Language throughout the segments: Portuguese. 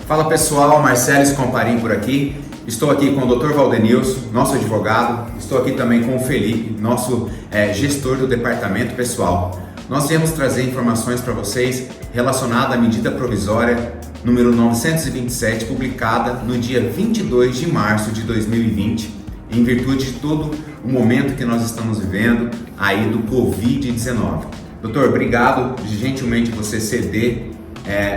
Fala pessoal, Marcelo Scomparin por aqui. Estou aqui com o Dr. Valdenilson, nosso advogado. Estou aqui também com o Felipe, nosso gestor do departamento pessoal. Nós viemos trazer informações para vocês relacionadas à medida provisória número 927, publicada no dia 22 de março de 2020, em virtude de todo o momento que nós estamos vivendo aí do Covid-19. Doutor, obrigado de gentilmente você ceder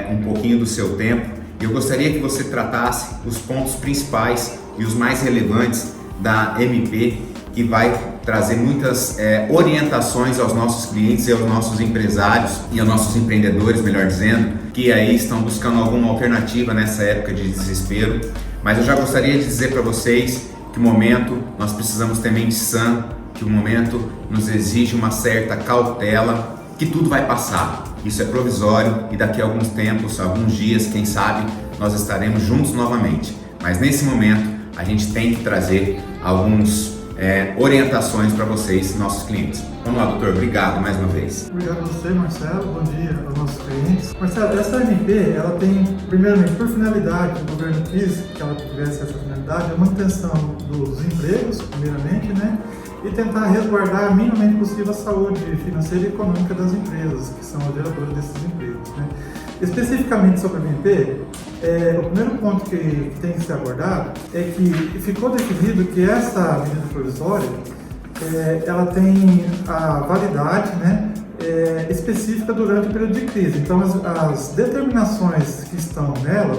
um pouquinho do seu tempo. Eu gostaria que você tratasse os pontos principais e os mais relevantes da MP, que vai trazer muitas orientações aos nossos clientes e aos nossos empresários e aos nossos empreendedores, melhor dizendo, que aí estão buscando alguma alternativa nessa época de desespero. Mas eu já gostaria de dizer para vocês que o momento nós precisamos ter mente sã, que o momento nos exige uma certa cautela, que tudo vai passar. Isso é provisório e daqui a alguns tempos, alguns dias, quem sabe, nós estaremos juntos novamente. Mas nesse momento, a gente tem que trazer algumas orientações para vocês, nossos clientes. Vamos lá, doutor. Obrigado mais uma vez. Obrigado a você, Marcelo. Bom dia aos nossos clientes. Marcelo, essa MP, ela tem, primeiramente, por finalidade, o governo quis que ela tivesse essa finalidade, a manutenção dos empregos, primeiramente, né? E tentar resguardar minimamente possível a saúde financeira e econômica das empresas, que são as geradoras desses empregos, né? Especificamente sobre a MP, o primeiro ponto que tem que ser abordado é que ficou definido que essa medida provisória ela tem a validade, né, específica durante o período de crise. Então, as determinações que estão nela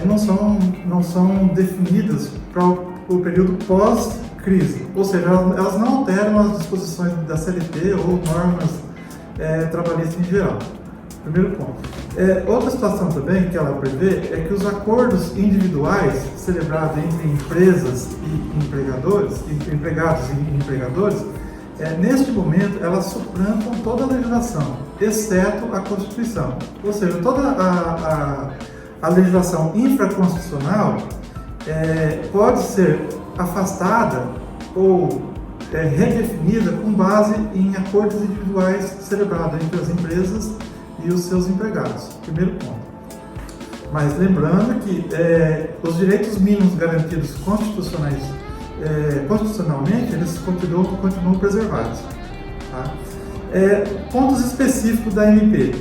não são definidas para o período pós-crise, ou seja, elas não alteram as disposições da CLT ou normas trabalhistas em geral. Primeiro ponto. Outra situação também que ela prevê é que os acordos individuais celebrados entre empresas e empregados e empregadores, neste momento, elas suplantam toda a legislação, exceto a Constituição. Ou seja, toda a legislação infraconstitucional pode ser afastada ou redefinida com base em acordos individuais celebrados entre as empresas e os seus empregados. Primeiro ponto. Mas lembrando que os direitos mínimos garantidos constitucionalmente, eles continuam preservados. Tá? Pontos específicos da MP.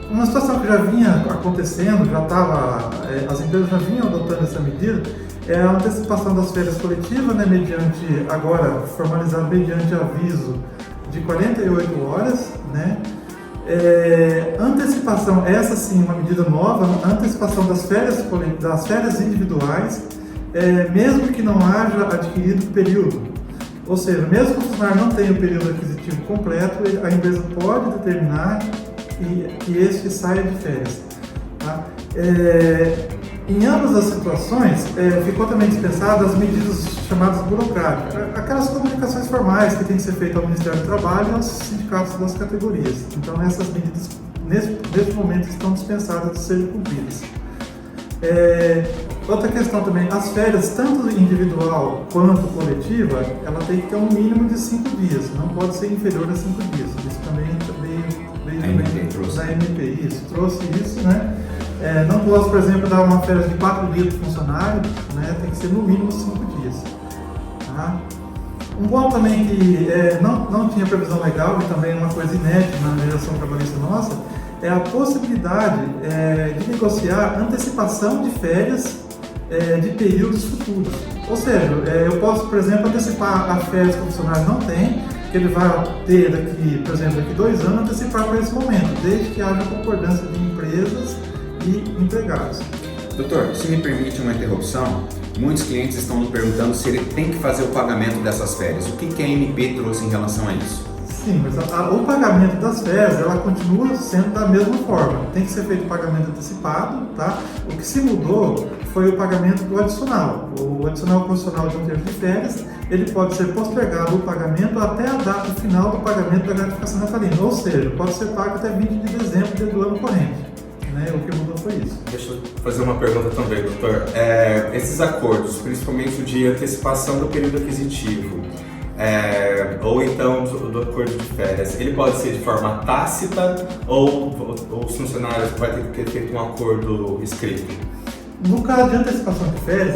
Uma situação que já vinha acontecendo, as empresas já vinham adotando essa medida, é a antecipação das férias coletivas, né, agora formalizado mediante aviso de 48 horas, né? Antecipação, essa sim, uma medida nova, antecipação das férias individuais, mesmo que não haja adquirido período. Ou seja, mesmo que o funcionário não tenha o período aquisitivo completo, a empresa pode determinar que este saia de férias. Tá? Em ambas as situações, ficou também dispensada as medidas chamadas burocráticas, aquelas comunicações formais que têm que ser feitas ao Ministério do Trabalho e aos sindicatos das categorias. Então, essas medidas, neste momento, estão dispensadas de serem cumpridas. Outra questão também, as férias, tanto individual quanto coletiva, ela tem que ter um mínimo de 5 dias, não pode ser inferior a 5 dias. Isso também veio da MP, trouxe isso, né? Não posso, por exemplo, dar uma férias de 4 dias para o funcionário, né? Tem que ser no mínimo 5 dias. Tá? Um ponto também que não tinha previsão legal e também é uma coisa inédita na legislação trabalhista nossa, é a possibilidade de negociar antecipação de férias de períodos futuros. Ou seja, eu posso, por exemplo, antecipar as férias que o funcionário não tem, que ele vai ter daqui 2 anos, antecipar para esse momento, desde que haja concordância de empresas e empregados. Doutor, se me permite uma interrupção, muitos clientes estão me perguntando se ele tem que fazer o pagamento dessas férias. O que a MP trouxe em relação a isso? Sim, mas o pagamento das férias, ela continua sendo da mesma forma. Tem que ser feito o pagamento antecipado, tá? O que se mudou foi o pagamento do adicional. O adicional constitucional de um terço de férias, ele pode ser postergado o pagamento até a data final do pagamento da gratificação natalina. Ou seja, pode ser pago até 20 de dezembro do ano corrente. O que mudou foi isso. Deixa eu fazer uma pergunta também, doutor. Esses acordos, principalmente o de antecipação do período aquisitivo, ou então do acordo de férias, ele pode ser de forma tácita ou os funcionários vão ter que ter feito um acordo escrito? No caso de antecipação de férias,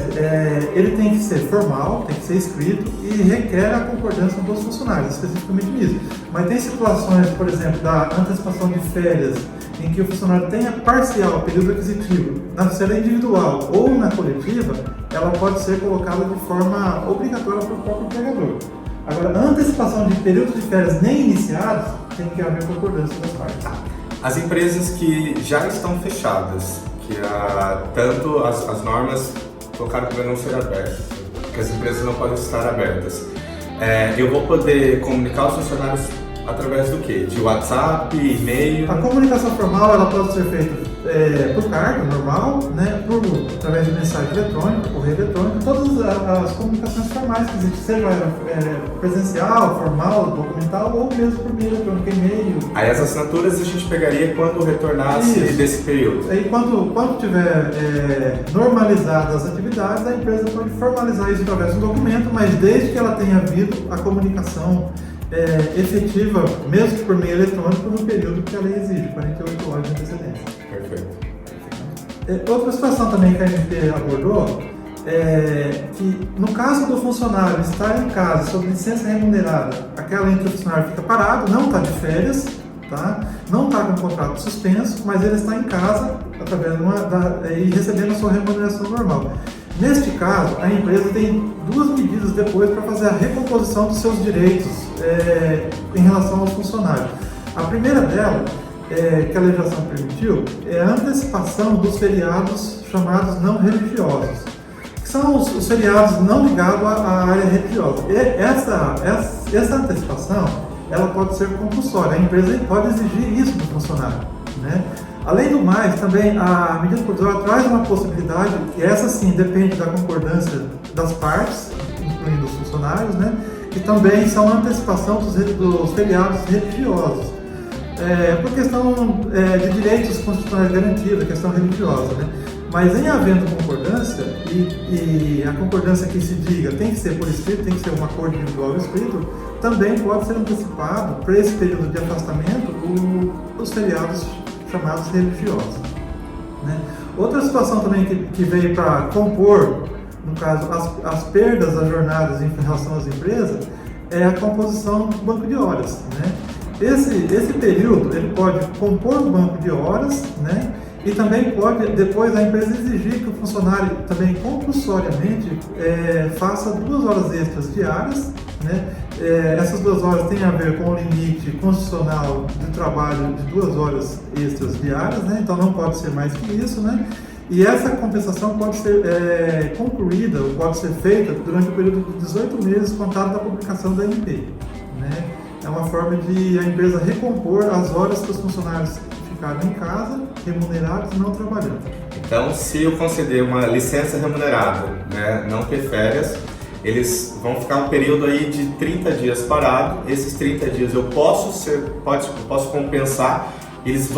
ele tem que ser formal, tem que ser escrito e requer a concordância dos funcionários, especificamente nisso. Mas tem situações, por exemplo, da antecipação de férias, em que o funcionário tenha parcial, período aquisitivo, na sede individual ou na coletiva, ela pode ser colocada de forma obrigatória para o próprio empregador. Agora, a antecipação de períodos de férias nem iniciados tem que haver concordância das partes. As empresas que já estão fechadas, que tanto as normas colocaram para não ser abertas, que as empresas não podem estar abertas, eu vou poder comunicar os funcionários através do quê? De WhatsApp, e-mail? A comunicação formal ela pode ser feita por carta normal, né, através de mensagem eletrônica, correio eletrônico, todas as comunicações formais que existem, seja presencial, formal, documental ou mesmo por meio eletrônico, e-mail. Aí as assinaturas a gente pegaria quando retornasse desse período. Aí quando tiver normalizadas as atividades, a empresa pode formalizar isso através do documento, mas desde que ela tenha havido a comunicação efetiva, mesmo por meio eletrônico, no período que a lei exige, 48 horas de antecedência. Perfeito. Outra situação também que a MP abordou é que, no caso do funcionário estar em casa sob licença remunerada, aquela em que o funcionário fica parado, não está de férias, tá? Não está com o contrato suspenso, mas ele está em casa através e recebendo a sua remuneração normal. Neste caso, a empresa tem duas medidas depois para fazer a recomposição dos seus direitos em relação aos funcionários. A primeira dela, que a legislação permitiu, é a antecipação dos feriados chamados não religiosos, que são os feriados não ligados à área religiosa. E essa antecipação ela pode ser compulsória, a empresa pode exigir isso do funcionário, né? Além do mais, também a medida provisória traz uma possibilidade, que essa sim depende da concordância das partes, incluindo os funcionários, né? Que também são a antecipação dos feriados religiosos, por questão de direitos constitucionais garantidos, questão religiosa, né? Mas em havendo concordância, e a concordância que se diga tem que ser por escrito, tem que ser um acordo individual escrito, também pode ser antecipado para esse período de afastamento os feriados chamados religiosos, né? Outra situação também que veio para compor, no caso, as perdas das jornadas em relação às empresas, é a composição do banco de horas, né? Esse período ele pode compor o banco de horas, né? E também pode depois a empresa exigir que o funcionário também compulsoriamente faça 2 horas extras diárias, né? Essas 2 horas têm a ver com o limite constitucional de trabalho de 2 horas extras diárias, né? Então não pode ser mais que isso, né? E essa compensação pode ser concluída ou pode ser feita durante o período de 18 meses contado da publicação da MP, né? É uma forma de a empresa recompor as horas que os funcionários ficaram em casa, remunerados e não trabalhando. Então, se eu conceder uma licença remunerada, né, não ter férias, eles vão ficar um período aí de 30 dias parado. Esses 30 dias eu posso compensar. Eles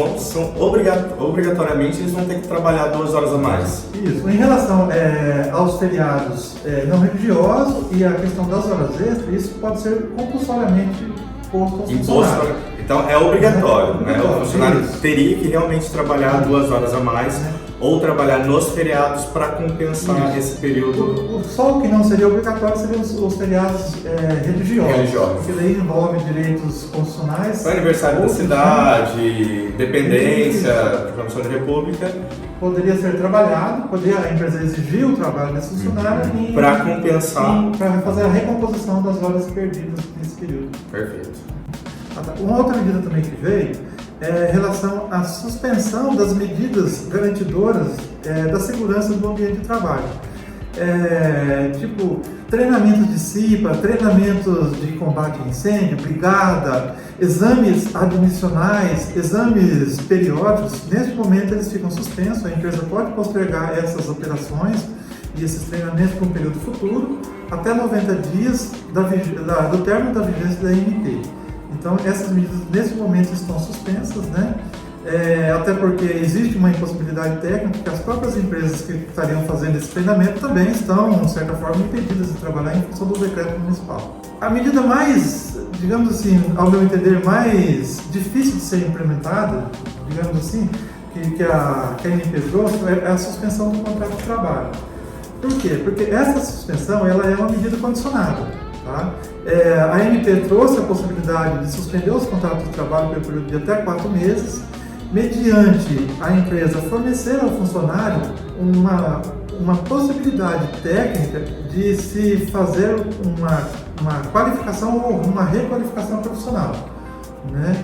obrigatoriamente eles vão ter que trabalhar 2 horas a mais. Isso. Em relação aos feriados não religiosos e a questão das horas extras, isso pode ser compulsoriamente posto aos funcionários. Então é obrigatório, né? O funcionário isso. teria que realmente trabalhar 2 horas a mais ou trabalhar nos feriados para compensar esse período. Só o que não seria obrigatório seriam os feriados religiosos, porque daí envolve direitos constitucionais. O aniversário da cidade, dependência, proclamação da República. Poderia ser trabalhado, a empresa exigir o trabalho desse funcionário para compensar. Para fazer a recomposição das horas perdidas nesse período. Perfeito. Uma outra medida também que veio é em relação à suspensão das medidas garantidoras da segurança do ambiente de trabalho. Tipo, treinamentos de CIPA, treinamentos de combate a incêndio, brigada, exames admissionais, exames periódicos. Neste momento eles ficam suspensos, a empresa pode postergar essas operações e esses treinamentos para um período futuro, até 90 dias do término da vigência da MP. Então, essas medidas, nesse momento, estão suspensas, né? até porque existe uma impossibilidade técnica que as próprias empresas que estariam fazendo esse treinamento também estão, de certa forma, impedidas de trabalhar em função do decreto municipal. A medida mais, digamos assim, ao meu entender, mais difícil de ser implementada, digamos assim, que a ANP trouxe, é a suspensão do contrato de trabalho. Por quê? Porque essa suspensão ela é uma medida condicionada. Tá? A ANP trouxe a possibilidade de suspender os contratos de trabalho pelo período de até 4 meses, mediante a empresa fornecer ao funcionário uma possibilidade técnica de se fazer uma qualificação ou uma requalificação profissional, né?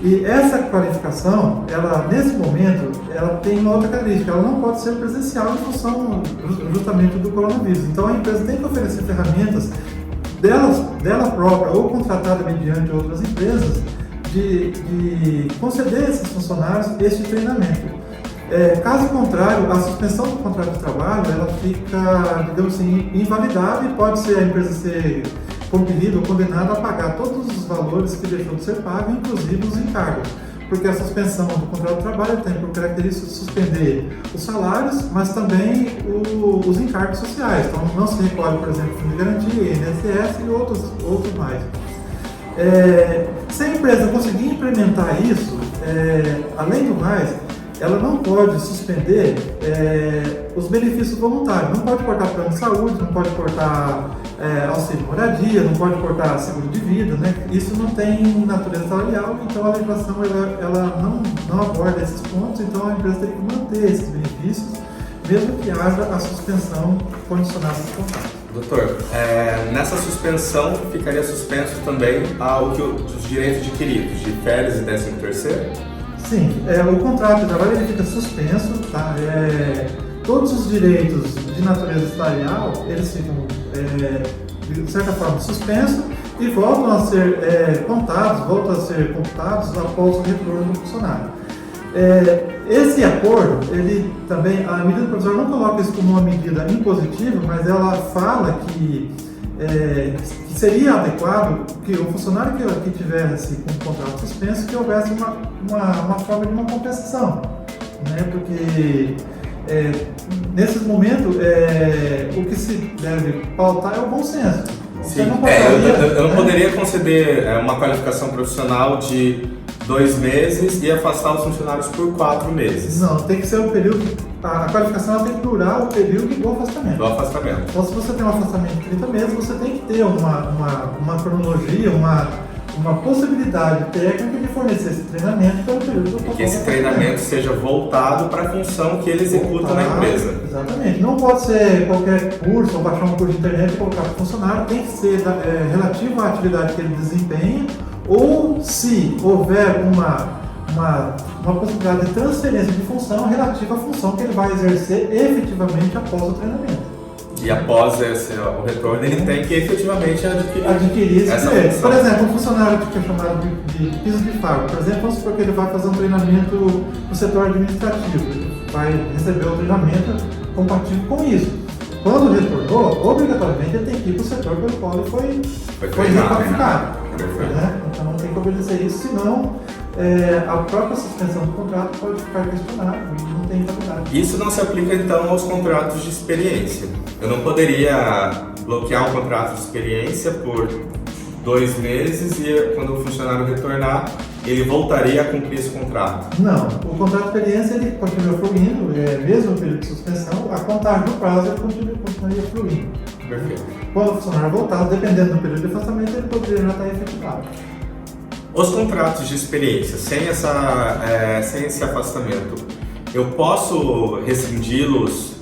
E essa qualificação, ela, nesse momento, ela tem uma outra característica, ela não pode ser presencial em função justamente do coronavírus. Então a empresa tem que oferecer ferramentas dela própria ou contratada mediante outras empresas de conceder a esses funcionários este treinamento. Caso contrário, a suspensão do contrato de trabalho ela fica, digamos assim, invalidada e pode ser a empresa ser compelida ou condenada a pagar todos os valores que deixou de ser pago, inclusive os encargos. Porque a suspensão do contrato de trabalho tem por característica de suspender os salários, mas também os encargos sociais. Então não se recolhe, por exemplo, fundo de garantia, INSS e outros mais. Se a empresa conseguir implementar isso, além do mais, ela não pode suspender os benefícios voluntários, não pode cortar plano de saúde, não pode cortar auxílio moradia, não pode cortar seguro de vida, né? Isso não tem natureza salarial, então a legislação ela não aborda esses pontos, então a empresa tem que manter esses benefícios, mesmo que haja a suspensão condicionada dos contratos. Doutor, nessa suspensão ficaria suspenso também os direitos adquiridos de férias e 13º? Sim, o contrato de trabalho ele fica suspenso, tá? Todos os direitos de natureza salarial, eles ficam, de certa forma, suspensos e voltam a ser voltam a ser computados após o retorno do funcionário. Esse acordo, ele também, a medida provisória não coloca isso como uma medida impositiva, mas ela fala que seria adequado que o funcionário que tivesse com o contrato suspenso, que houvesse uma forma de uma compensação, né? Porque nesses momentos o que se deve pautar é o bom senso. Sim, eu não poderia conceder uma qualificação profissional de 2 meses e afastar os funcionários por 4 meses. Não, tem que ser o período, a qualificação ela tem que durar o período do afastamento. Do afastamento. Então, se você tem um afastamento de 30 meses, você tem que ter uma cronologia, uma possibilidade técnica de fornecer esse treinamento pelo período do afastamento. Que esse treinamento seja voltado para a função que ele executa na empresa. Exatamente. Não pode ser qualquer curso ou baixar um curso de internet e colocar para o funcionário, tem que ser relativo à atividade que ele desempenha, ou se houver uma possibilidade de transferência de função relativa à função que ele vai exercer efetivamente após o treinamento. E após o retorno, ele tem que efetivamente adquirir esse essa direito. função. Por exemplo, um funcionário que é chamado de piso de fábrica, por exemplo, vamos supor que ele vai fazer um treinamento no setor administrativo, ele vai receber o treinamento compatível com isso. Quando retornou, obrigatoriamente ele tem que ir para o setor pelo qual ele foi requalificado. Né? Então tem que obedecer isso, senão a própria suspensão do contrato pode ficar questionada e não tem validade. Isso não se aplica então aos contratos de experiência. Eu não poderia bloquear um contrato de experiência por 2 meses e quando o funcionário retornar, ele voltaria a cumprir esse contrato? Não, o contrato de experiência ele continua fluindo, mesmo no período de suspensão, a contagem do prazo ele continuaria fluindo. Perfeito. Quando o funcionário voltar, dependendo do período de afastamento, ele poderia já estar efetivado. Os contratos de experiência, sem esse afastamento, eu posso rescindi-los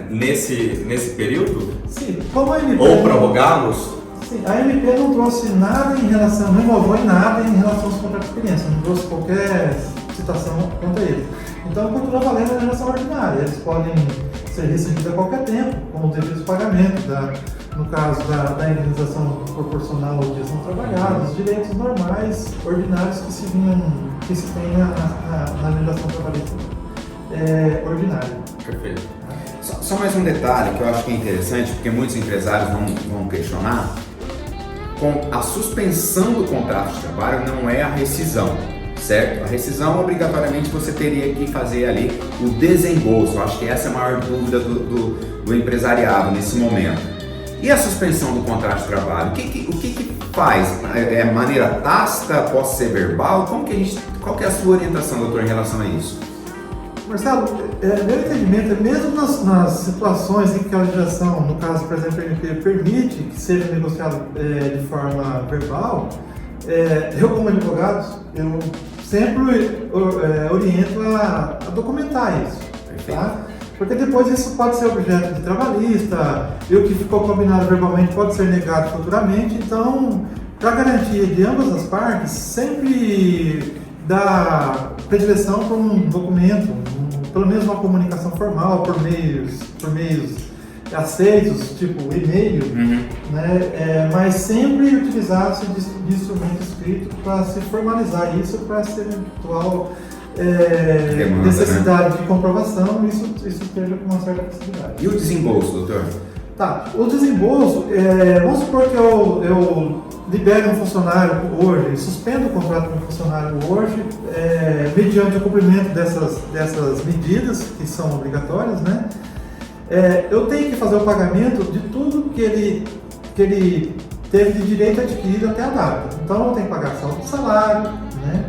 nesse período? Sim, como a ANP... Ou prorrogá-los? Sim, a ANP não trouxe nada em relação, não inovou em nada em relação aos contratos de experiência, não trouxe qualquer citação quanto a eles. Então, continua valendo a legislação ordinária. Eles podem ser rescindidos a qualquer tempo, com os devidos pagamentos, no caso da indenização proporcional aos dias não trabalhados, os direitos normais, ordinários que se tem na legislação trabalhista ordinária. Perfeito. Só mais um detalhe que eu acho que é interessante, porque muitos empresários vão questionar. A suspensão do contrato de trabalho não é a rescisão. certo? A rescisão, obrigatoriamente, você teria que fazer ali o desembolso. Acho que essa é a maior dúvida do empresariado nesse momento. E a suspensão do contrato de trabalho? O que faz? É maneira tácita? Pode ser verbal? Qual que é a sua orientação, doutor, em relação a isso? Marcelo, meu entendimento, mesmo nas situações em que a legislação, no caso, por exemplo, a MP, permite que seja negociado de forma verbal, eu como advogado, eu sempre oriento a documentar isso, tá? Porque depois isso pode ser objeto de trabalhista, e o que ficou combinado verbalmente pode ser negado futuramente, então, para garantia de ambas as partes, sempre dá predileção para um documento, pelo menos uma comunicação formal, por meios aceitos, tipo e-mail, né? Mas sempre utilizar-se de instrumento escrito para se formalizar isso, para essa eventual demanda, necessidade, né, de comprovação, isso esteja com uma certa facilidade. E o desembolso, doutor? Tá, o desembolso, vamos supor que eu libere um funcionário hoje, suspendo o contrato com um funcionário hoje, mediante o cumprimento dessas medidas que são obrigatórias, né? Eu tenho que fazer o pagamento de tudo que ele teve de direito adquirido até a data. Então eu tenho que pagar saldo de salário, né?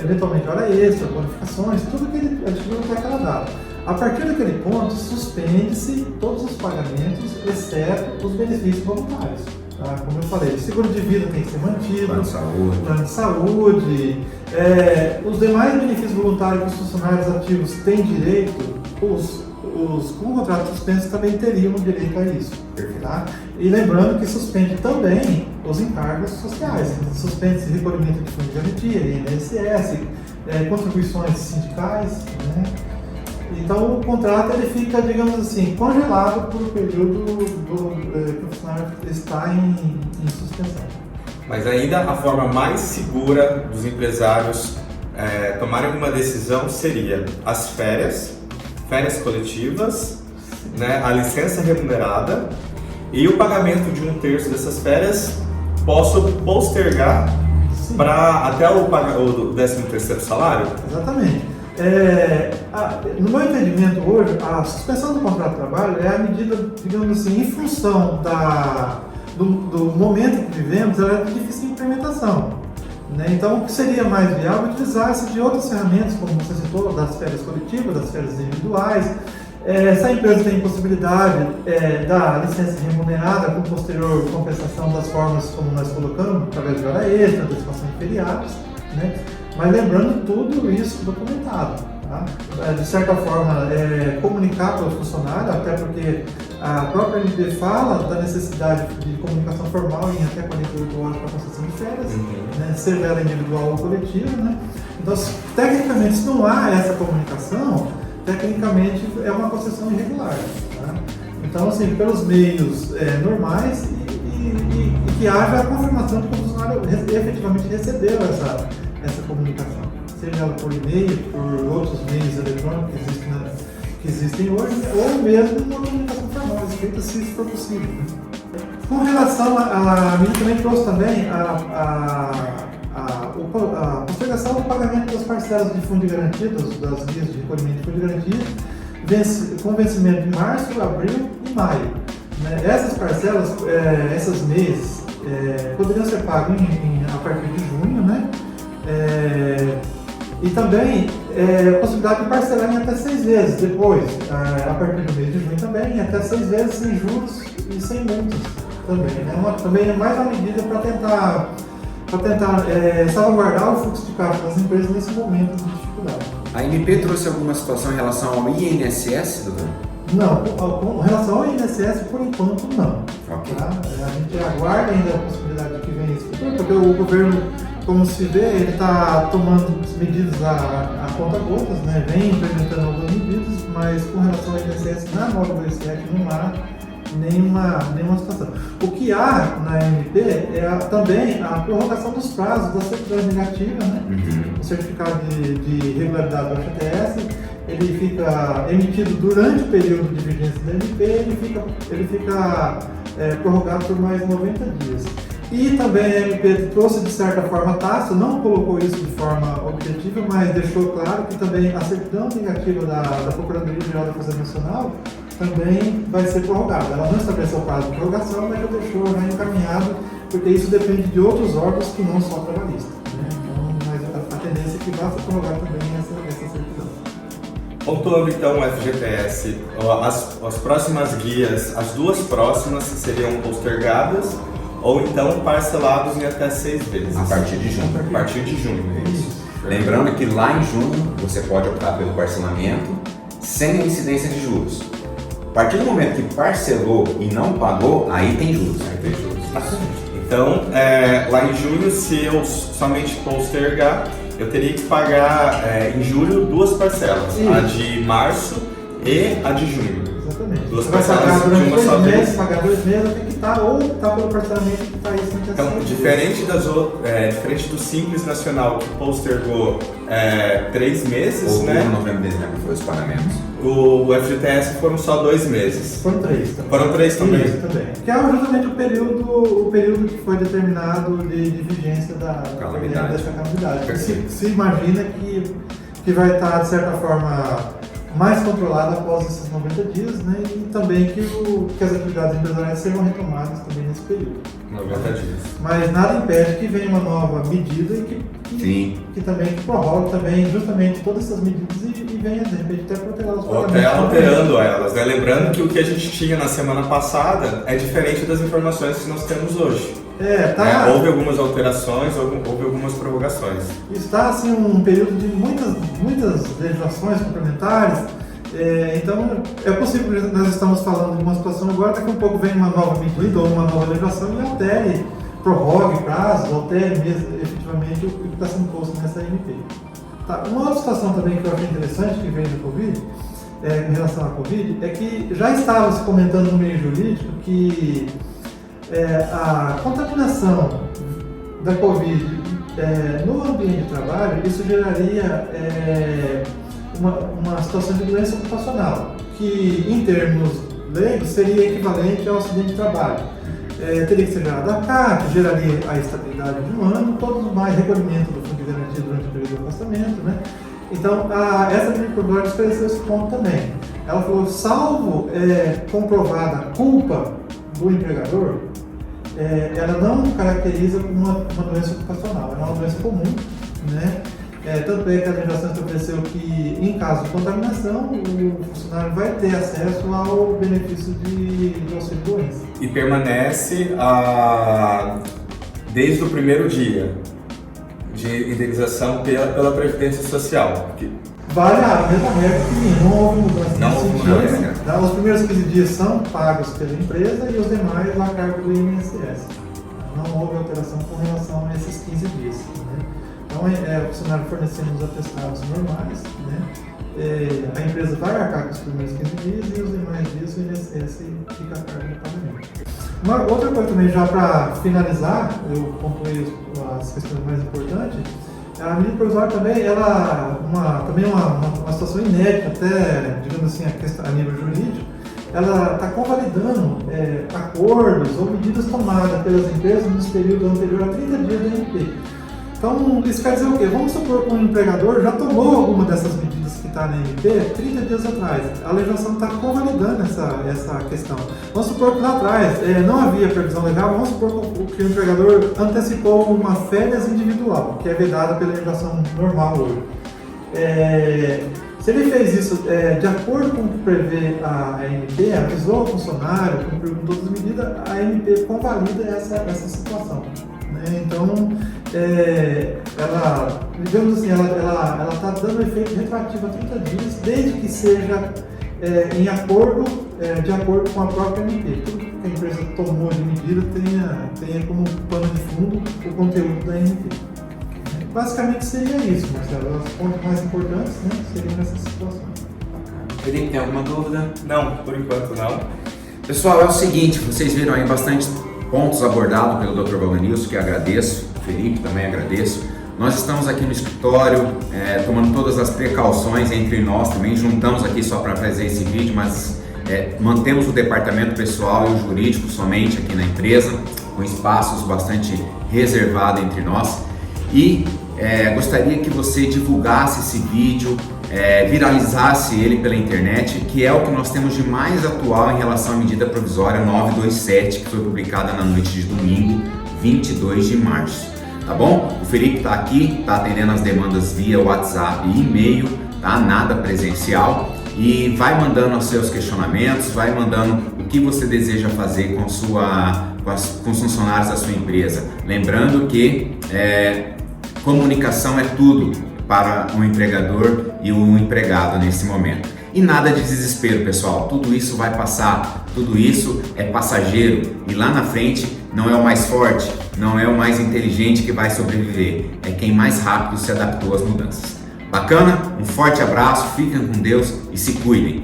Eventualmente hora extra, bonificações, tudo que ele adquiriu até aquela data. A partir daquele ponto, suspende-se todos os pagamentos, exceto os benefícios voluntários. Tá? Como eu falei, o seguro de vida tem que ser mantido, plano de saúde, os demais benefícios voluntários que os funcionários ativos têm direito, os com contrato suspenso também teriam direito a isso. Tá? E lembrando que suspende também os encargos sociais, suspende-se recolhimento de fundo de garantia, INSS, contribuições sindicais, né? Então o contrato ele fica, digamos assim, congelado por um período que o funcionário está em suspensão. Mas ainda a forma mais segura dos empresários tomarem uma decisão seria as férias coletivas, né, a licença remunerada e o pagamento de 1/3 dessas férias posso postergar para até o 13º salário? Exatamente. No meu entendimento hoje, a suspensão do contrato de trabalho é a medida, digamos assim, em função do momento em que vivemos, ela é de difícil implementação. Né? Então, o que seria mais viável é utilizar-se de outras ferramentas, como você citou, das férias coletivas, das férias individuais. Se a empresa tem possibilidade da licença remunerada com posterior compensação das formas como nós colocamos, através de hora extra, antecipação de feriados, né? Mas lembrando tudo isso documentado, tá? De certa forma, comunicar para o funcionário, até porque a própria MP fala da necessidade de comunicação formal em até 48 horas para a concessão de férias, né? Seja ela individual ou coletiva, né? Então, tecnicamente, se não há essa comunicação, tecnicamente é uma concessão irregular, tá? Então, assim, pelos meios normais e que haja a confirmação de que o funcionário efetivamente recebeu essa comunicação, seja ela por e-mail, por outros meios eletrônicos que existem hoje, ou mesmo uma comunicação formal, escrita se isso for possível. Com relação a mim também trouxe também a postergação do pagamento das parcelas de fundo de garantia, das linhas de recolhimento de fundo de garantia, com vencimento em março, abril e maio. Né? Essas parcelas, esses meses, poderiam ser pagos a partir de junho, né? E também a possibilidade de parcelar em até 6 vezes depois, a partir do mês de junho também, em até 6 vezes sem juros e sem multas também. Também é mais uma medida para tentar salvaguardar o fluxo de caixa das empresas nesse momento de dificuldade. A MP trouxe alguma situação em relação ao INSS, doutor? Não, com relação ao INSS, por enquanto não. Okay. Tá? A gente aguarda ainda a possibilidade de que venha isso, porque o governo, como se vê, ele está tomando medidas a conta gotas, né? Vem implementando algumas medidas, mas com relação ao INSS, na nova 27 não há nenhuma situação. O que há na MP é também a prorrogação dos prazos da certidão negativa, né? O certificado de regularidade do FGTS, ele fica emitido durante o período de vigência da MP, ele fica prorrogado por mais 90 dias. E também a MP trouxe de certa forma tácita, não colocou isso de forma objetiva, mas deixou claro que também a certidão negativa da Procuradoria-Geral da Fazenda Nacional também vai ser prorrogada. Ela não estabeleceu o prazo de prorrogação, mas já deixou já encaminhado, porque isso depende de outros órgãos que não só trabalhistas. Né? Então, mas a tendência é que vá se prorrogar também essa certidão. Pontuando então o FGTS, as próximas guias, as duas próximas seriam postergadas ou então parcelados em até 6 vezes. A partir de junho. A partir de junho, é isso. Lembrando que lá em junho você pode optar pelo parcelamento sem incidência de juros. A partir do momento que parcelou e não pagou, aí tem juros. Aí tem juros. Então, lá em junho, se eu somente postergar, eu teria que pagar em julho 2 parcelas, a de março e a de junho. Exatamente. Duas Você vai parcelas pagar de durante uma só 2 vez. meses, pagar 2 meses, tem que estar ou está pelo parcelamento que está isso na Então, diferente do Simples Nacional, que postergou 3 meses, Outubro, né? novembro, dezembro foi os pagamentos. O FGTS foram só 2 meses. Foram 3 também. Foram 3 também. Isso também. Que é justamente o período que foi determinado de vigência da Calamidade. dessa calamidade. Se imagina que vai estar, de certa forma, mais controlada após esses 90 dias, né? E também que as atividades empresariais serão retomadas também nesse período. 90 dias. Mas nada impede que venha uma nova medida e que também prorrogue também justamente todas essas medidas e venha, de repente, até proteger os Ou pagamentos. até alterando elas, né? Lembrando que o que a gente tinha na semana passada é diferente das informações que nós temos hoje. Houve algumas alterações, houve algumas prorrogações. Está assim um período de muitas legislações complementares, então é possível que nós estamos falando de uma situação agora, daqui a um pouco vem uma nova medida ou uma nova legislação e altere, prorrogue prazos, altere mesmo efetivamente o que está sendo posto nessa MP. Tá. Uma outra situação também que eu achei interessante que veio da Covid, em relação à Covid, é que já estava se comentando no meio jurídico que a contaminação da Covid no ambiente de trabalho, isso geraria uma situação de doença ocupacional, que em termos leigos seria equivalente ao acidente de trabalho. Teria que ser gerado a CAT, geraria a estabilidade de um ano, todo mais recolhimento do fundo de garantia durante o período do afastamento, né? Então, essa ministra procuradora esclareceu esse ponto também. Ela falou, salvo comprovada a culpa do empregador, ela não caracteriza como uma doença ocupacional, é uma doença comum, né? Tanto é que a legislação estabeleceu que, em caso de contaminação, o funcionário vai ter acesso ao benefício de auxílio doença. E permanece desde o primeiro dia de indenização pela Previdência Social. Vale a mesma regra que não houve mudança Não nesse houve sentido. mudança. Os primeiros 15 dias são pagos pela empresa e os demais a cargo do INSS. Não houve alteração com relação a esses 15 dias. Né? Então, o funcionário fornecendo os atestados normais, né? A empresa vai arcar com os primeiros 15 dias e os demais dias o INSS fica a cargo do pagamento. Uma outra coisa também, já para finalizar, eu concluí as questões mais importantes. A medida provisória também, também uma situação inédita, até, digamos assim, a nível jurídico, ela está convalidando acordos ou medidas tomadas pelas empresas no período anterior a 30 dias da MP. Então, isso quer dizer o quê? Vamos supor que um empregador já tomou alguma dessas medidas que está na MP 30 dias atrás. A legislação está convalidando essa questão. Vamos supor que lá atrás não havia previsão legal, vamos supor que o empregador antecipou uma férias individual, que é vedada pela legislação normal hoje. Se ele fez isso de acordo com o que prevê a MP, avisou o funcionário, cumpriu com todas as medidas, a MP convalida essa situação. Então, ela, digamos assim, ela está dando efeito retroativo a 30 dias, desde que seja de acordo com a própria MP. Tudo que a empresa tomou de medida tenha como pano de fundo o conteúdo da MP. Basicamente seria isso, Marcelo. Os pontos mais importantes, né, seriam nessas situações. Felipe, tem alguma dúvida? Não, por enquanto não. Pessoal, é o seguinte, vocês viram aí bastante pontos abordados pelo Dr. Valdenilson, que agradeço, Felipe também agradeço. Nós estamos aqui no escritório, tomando todas as precauções entre nós também, juntamos aqui só para fazer esse vídeo, mas mantemos o departamento pessoal e o jurídico somente aqui na empresa. com espaços bastante reservados entre nós. E gostaria que você divulgasse esse vídeo, viralizasse ele pela internet, que é o que nós temos de mais atual em relação à medida provisória 927, que foi publicada na noite de domingo, 22 de março. Tá bom? O Felipe está aqui, está atendendo as demandas via WhatsApp e e-mail, tá? Nada presencial. E vai mandando os seus questionamentos, vai mandando o que você deseja fazer com os funcionários da sua empresa. Lembrando que comunicação é tudo para o empregador e o empregado nesse momento. E nada de desespero, pessoal. Tudo isso vai passar, tudo isso é passageiro e lá na frente não é o mais forte, não é o mais inteligente que vai sobreviver, é quem mais rápido se adaptou às mudanças. Bacana? Um forte abraço, fiquem com Deus e se cuidem.